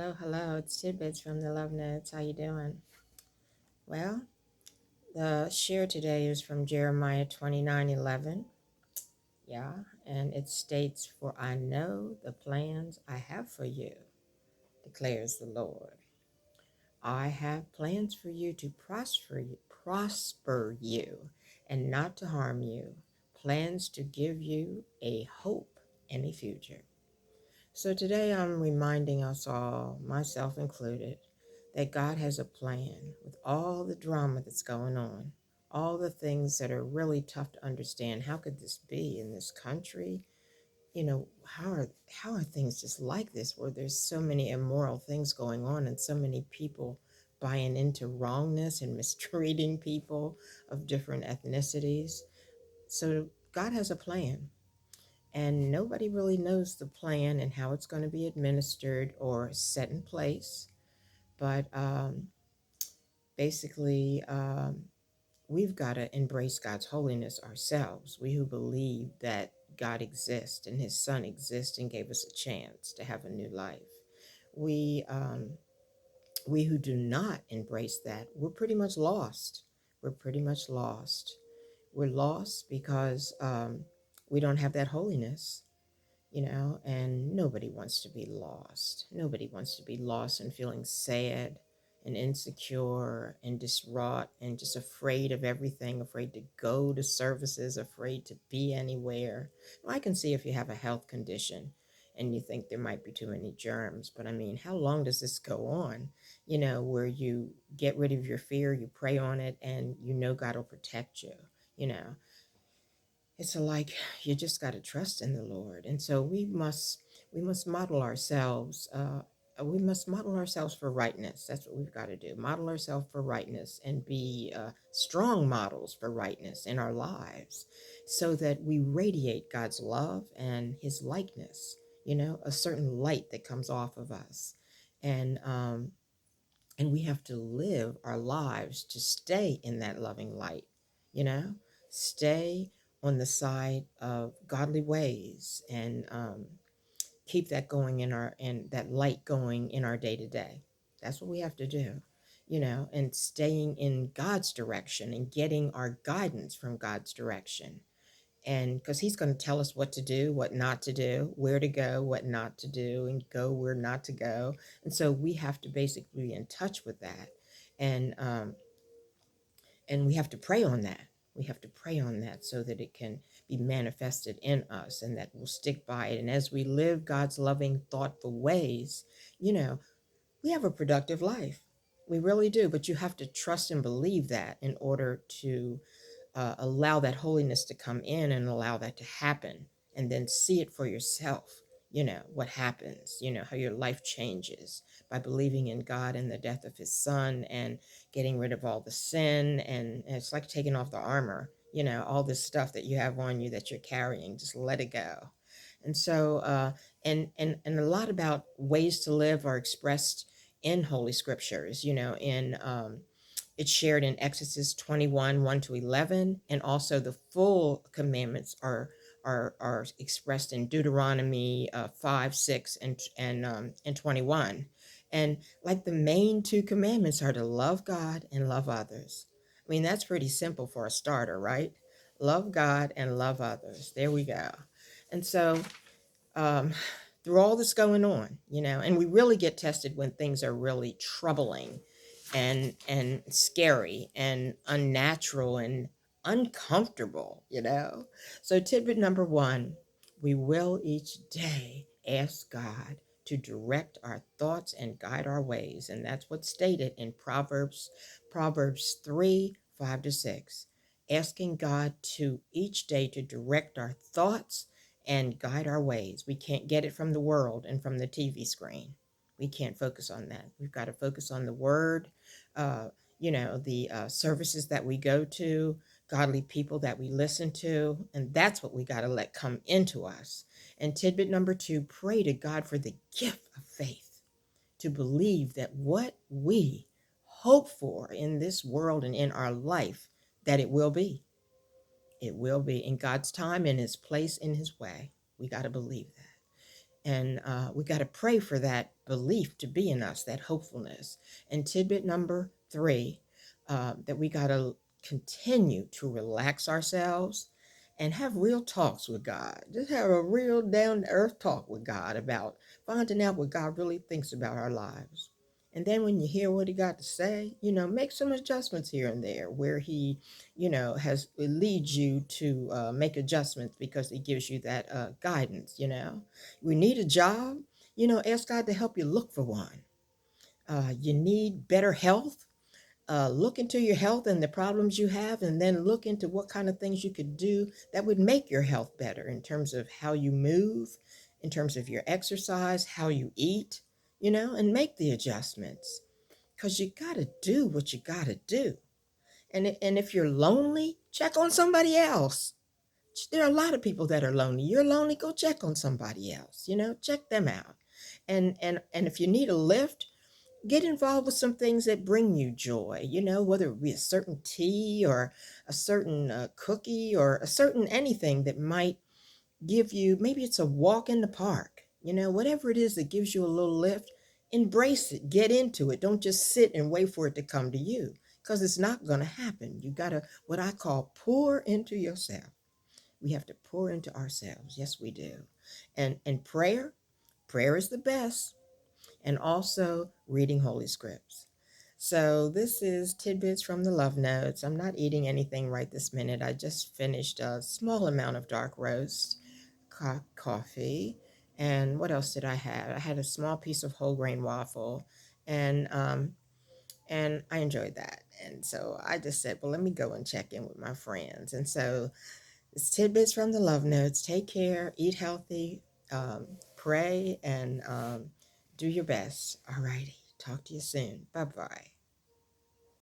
Hello. It's Tidbits from the Love Notes. How you doing? Well, the share today is from Jeremiah 29:11. Yeah, and it states, "For I know the plans I have for you, declares the Lord. I have plans for you to prosper you, and not to harm you, plans to give you a hope and a future." So today I'm reminding us all, myself included, that God has a plan with all the drama that's going on, all the things that are really tough to understand. How could this be in this country? How are things just like this where there's so many immoral things going on and so many people buying into wrongness and mistreating people of different ethnicities? So God has a plan, and nobody really knows the plan and how it's going to be administered or set in place. But basically, we've got to embrace God's holiness ourselves. We who believe that God exists and His Son exists and gave us a chance to have a new life. We um, we who do not embrace that, we're pretty much lost. We're pretty much lost. We're lost because we don't have that holiness, and nobody wants to be lost. Nobody wants to be lost and feeling sad and insecure and distraught and just afraid of everything, afraid to go to services, afraid to be anywhere. Well, I can see if you have a health condition and you think there might be too many germs, but I mean, how long does this go on? Where you get rid of your fear, you pray on it, and God will protect you, you know it's like you just got to trust in the Lord. And so we must model ourselves. We must model ourselves for rightness. That's what we've got to do. Model ourselves for rightness and be strong models for rightness in our lives, so that we radiate God's love and His likeness. A certain light that comes off of us, and we have to live our lives to stay in that loving light, you know, stay on the side of godly ways, and keep that going and that light going in our day to day. That's what we have to do, and staying in God's direction and getting our guidance from God's direction. And because He's going to tell us what to do, what not to do, where to go, what not to do, and go where not to go. And so we have to basically be in touch with that, and we have to pray on that. We have to pray on that so that it can be manifested in us, and that we'll stick by it. And as we live God's loving, thoughtful ways, you know, we have a productive life. We really do. But you have to trust and believe that in order to allow that holiness to come in and allow that to happen, and then see it for yourself. What happens, how your life changes by believing in God and the death of His Son, and getting rid of all the sin. And it's like taking off the armor, all this stuff that you have on you that you're carrying, just let it go. And so and a lot about ways to live are expressed in Holy Scriptures, in it's shared in Exodus 21, 1 to 11, and also the full commandments are expressed in Deuteronomy 5, 6, and 21. And like the main two commandments are to love God and love others. I mean, that's pretty simple for a starter, right? Love God and love others. There we go. And so um, through all this going on, and we really get tested when things are really troubling and scary and unnatural and uncomfortable. So tidbit number one, we will each day ask God to direct our thoughts and guide our ways. And that's what's stated in Proverbs 3, 5 to 6. Asking God to each day to direct our thoughts and guide our ways. We can't get it from the world and from the TV screen. We can't focus on that. We've got to focus on the word, uh, the services that we go to, godly people that we listen to, and that's what we got to let come into us. And tidbit number two, pray to God for the gift of faith, to believe that what we hope for in this world and in our life, that it will be. It will be in God's time, in His place, in His way. We got to believe that. And we got to pray for that belief to be in us, that hopefulness. And tidbit number three, that we got to continue to relax ourselves and have real talks with God. Just have a real down to earth talk with God about finding out what God really thinks about our lives. And then when you hear what he got to say, make some adjustments here and there where he, has leads you to make adjustments because he gives you that guidance. We need a job, ask God to help you look for one. You need better health. Look into your health and the problems you have, and then look into what kind of things you could do that would make your health better in terms of how you move, in terms of your exercise, how you eat, and make the adjustments because you got to do what you got to do. And if you're lonely, check on somebody else. There are a lot of people that are lonely. You're lonely, go check on somebody else, check them out. And if you need a lift, get involved with some things that bring you joy, whether it be a certain tea or a certain cookie or a certain anything that might give you, maybe it's a walk in the park, whatever it is that gives you a little lift, embrace it, get into it. Don't just sit and wait for it to come to you because it's not going to happen. You got to, what I call, pour into yourself. We have to pour into ourselves. Yes, we do. And prayer is the best, and also reading Holy Scripts. So this is Tidbits from the Love Notes. I'm not eating anything right this minute. I just finished a small amount of dark roast coffee. And what else did I have? I had a small piece of whole grain waffle, and I enjoyed that. And so I just said, well, let me go and check in with my friends. And so it's Tidbits from the Love Notes. Take care, eat healthy, pray, and do your best. All righty. Talk to you soon. Bye bye.